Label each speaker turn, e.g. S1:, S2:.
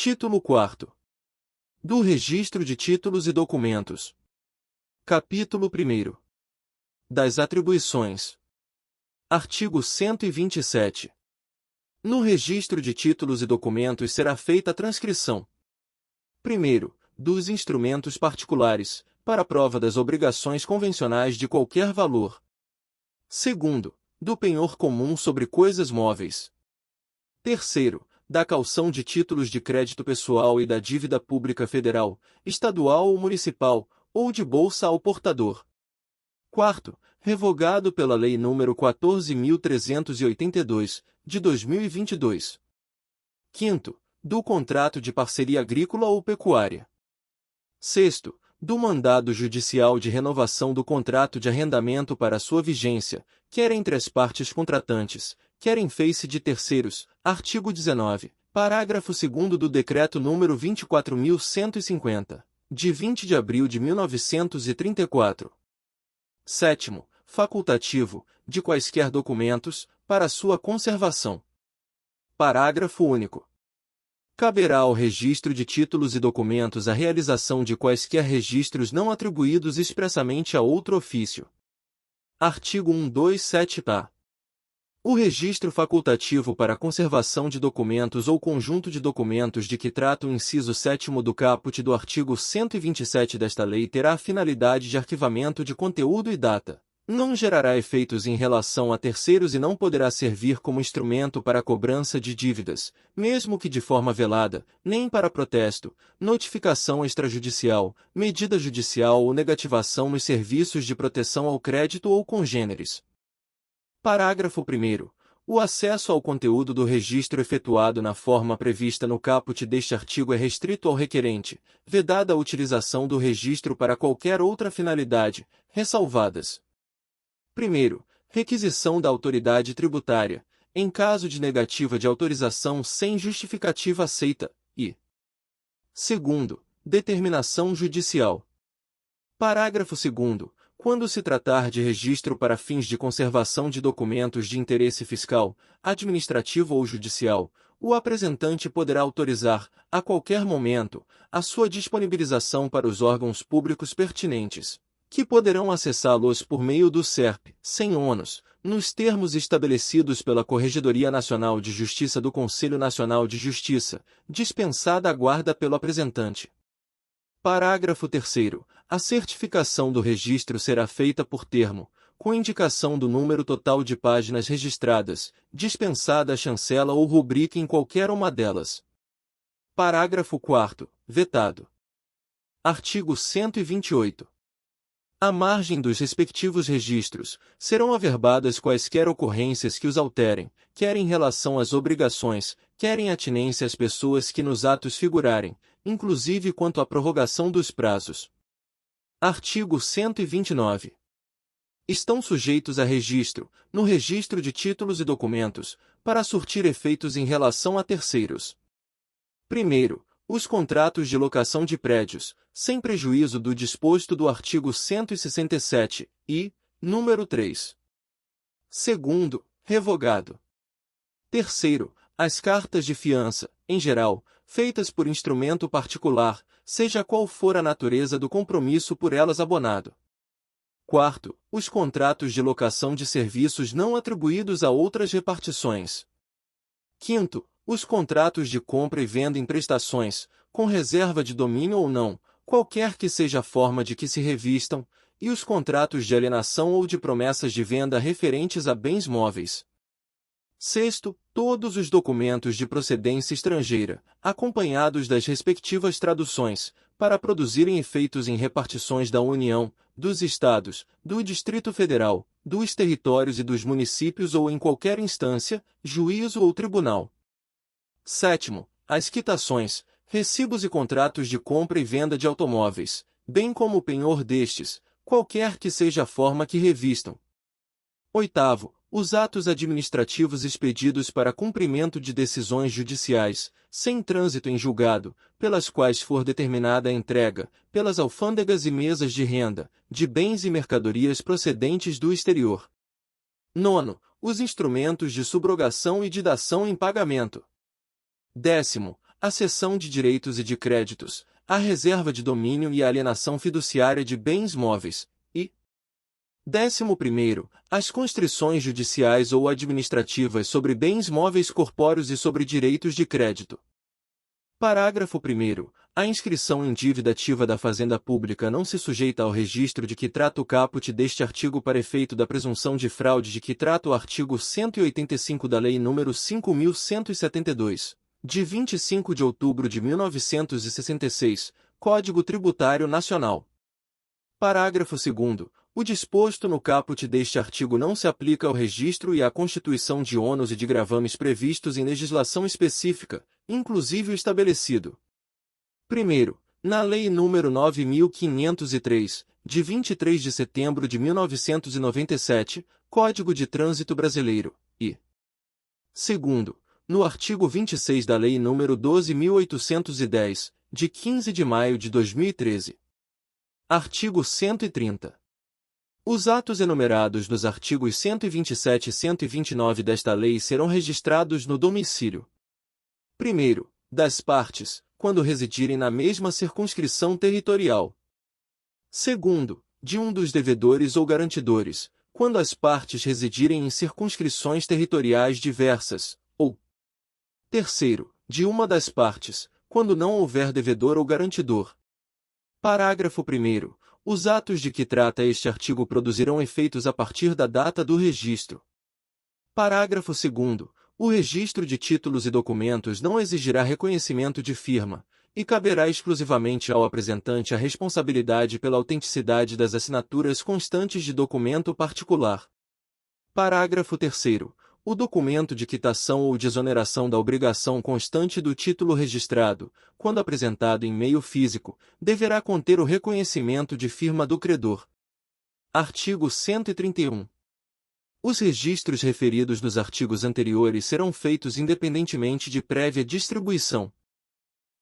S1: Título 4. Do Registro de Títulos e Documentos. Capítulo 1. Das atribuições. Artigo 127. No registro de títulos e documentos será feita a transcrição: 1º, dos instrumentos particulares, para prova das obrigações convencionais de qualquer valor. 2º, do penhor comum sobre coisas móveis. 3º, da caução de títulos de crédito pessoal e da dívida pública federal, estadual ou municipal, ou de bolsa ao portador. 4º, revogado pela Lei nº 14.382, de 2022. 5º, do contrato de parceria agrícola ou pecuária. 6º, do mandado judicial de renovação do contrato de arrendamento para sua vigência, quer entre as partes contratantes, quer em face de terceiros, artigo 19, parágrafo 2º do Decreto nº 24.150, de 20 de abril de 1934. 7º, facultativo, de quaisquer documentos, para sua conservação. Parágrafo único. Caberá ao registro de títulos e documentos a realização de quaisquer registros não atribuídos expressamente a outro ofício. Artigo 127-A. O registro facultativo para conservação de documentos ou conjunto de documentos de que trata o inciso 7º do caput do artigo 127 desta lei terá a finalidade de arquivamento de conteúdo e data. Não gerará efeitos em relação a terceiros e não poderá servir como instrumento para a cobrança de dívidas, mesmo que de forma velada, nem para protesto, notificação extrajudicial, medida judicial ou negativação nos serviços de proteção ao crédito ou congêneres. Parágrafo 1º. O acesso ao conteúdo do registro efetuado na forma prevista no caput deste artigo é restrito ao requerente, vedada a utilização do registro para qualquer outra finalidade, ressalvadas: 1º, requisição da autoridade tributária, em caso de negativa de autorização sem justificativa aceita, e 2º, determinação judicial. Parágrafo 2º. Quando se tratar de registro para fins de conservação de documentos de interesse fiscal, administrativo ou judicial, o apresentante poderá autorizar, a qualquer momento, a sua disponibilização para os órgãos públicos pertinentes, que poderão acessá-los por meio do SERP, sem ônus, nos termos estabelecidos pela Corregedoria Nacional de Justiça do Conselho Nacional de Justiça, dispensada a guarda pelo apresentante. Parágrafo 3º. A certificação do registro será feita por termo, com indicação do número total de páginas registradas, dispensada a chancela ou rubrica em qualquer uma delas. Parágrafo 4º. Vetado. Artigo 128. À margem dos respectivos registros, serão averbadas quaisquer ocorrências que os alterem, quer em relação às obrigações, quer em atinência às pessoas que nos atos figurarem, inclusive quanto à prorrogação dos prazos. Artigo 129. Estão sujeitos a registro, no registro de títulos e documentos, para surtir efeitos em relação a terceiros: 1º, os contratos de locação de prédios, sem prejuízo do disposto do artigo 167, e, número 3. 2º, revogado. 3º, as cartas de fiança, em geral, feitas por instrumento particular, seja qual for a natureza do compromisso por elas abonado. 4º, os contratos de locação de serviços não atribuídos a outras repartições. 5º, os contratos de compra e venda em prestações, com reserva de domínio ou não, qualquer que seja a forma de que se revistam, e os contratos de alienação ou de promessas de venda referentes a bens móveis. 6º, todos os documentos de procedência estrangeira, acompanhados das respectivas traduções, para produzirem efeitos em repartições da União, dos Estados, do Distrito Federal, dos territórios e dos municípios ou em qualquer instância, juízo ou tribunal. 7º, as quitações, recibos e contratos de compra e venda de automóveis, bem como o penhor destes, qualquer que seja a forma que revistam. 8º, os atos administrativos expedidos para cumprimento de decisões judiciais, sem trânsito em julgado, pelas quais for determinada a entrega, pelas alfândegas e mesas de renda, de bens e mercadorias procedentes do exterior. 9º, os instrumentos de subrogação e de dação em pagamento. 10º, a cessão de direitos e de créditos, a reserva de domínio e a alienação fiduciária de bens móveis, e 11º, as constrições judiciais ou administrativas sobre bens móveis corpóreos e sobre direitos de crédito. Parágrafo 1º. A inscrição em dívida ativa da Fazenda Pública não se sujeita ao registro de que trata o caput deste artigo para efeito da presunção de fraude de que trata o artigo 185 da Lei nº 5.172, de 25 de outubro de 1966, Código Tributário Nacional. Parágrafo 2º. O disposto no caput deste artigo não se aplica ao registro e à constituição de ônus e de gravames previstos em legislação específica, inclusive o estabelecido. Primeiro, na Lei nº 9.503, de 23 de setembro de 1997, Código de Trânsito Brasileiro, e segundo, no artigo 26 da Lei nº 12.810, de 15 de maio de 2013. Artigo 130. Os atos enumerados nos artigos 127 e 129 desta lei serão registrados no domicílio. Primeiro, das partes, quando residirem na mesma circunscrição territorial. Segundo, de um dos devedores ou garantidores, quando as partes residirem em circunscrições territoriais diversas, ou terceiro, de uma das partes, quando não houver devedor ou garantidor. Parágrafo 1º. Os atos de que trata este artigo produzirão efeitos a partir da data do registro. Parágrafo 2º. O registro de títulos e documentos não exigirá reconhecimento de firma, e caberá exclusivamente ao apresentante a responsabilidade pela autenticidade das assinaturas constantes de documento particular. Parágrafo 3º. O documento de quitação ou de exoneração da obrigação constante do título registrado, quando apresentado em meio físico, deverá conter o reconhecimento de firma do credor. Artigo 131. Os registros referidos nos artigos anteriores serão feitos independentemente de prévia distribuição.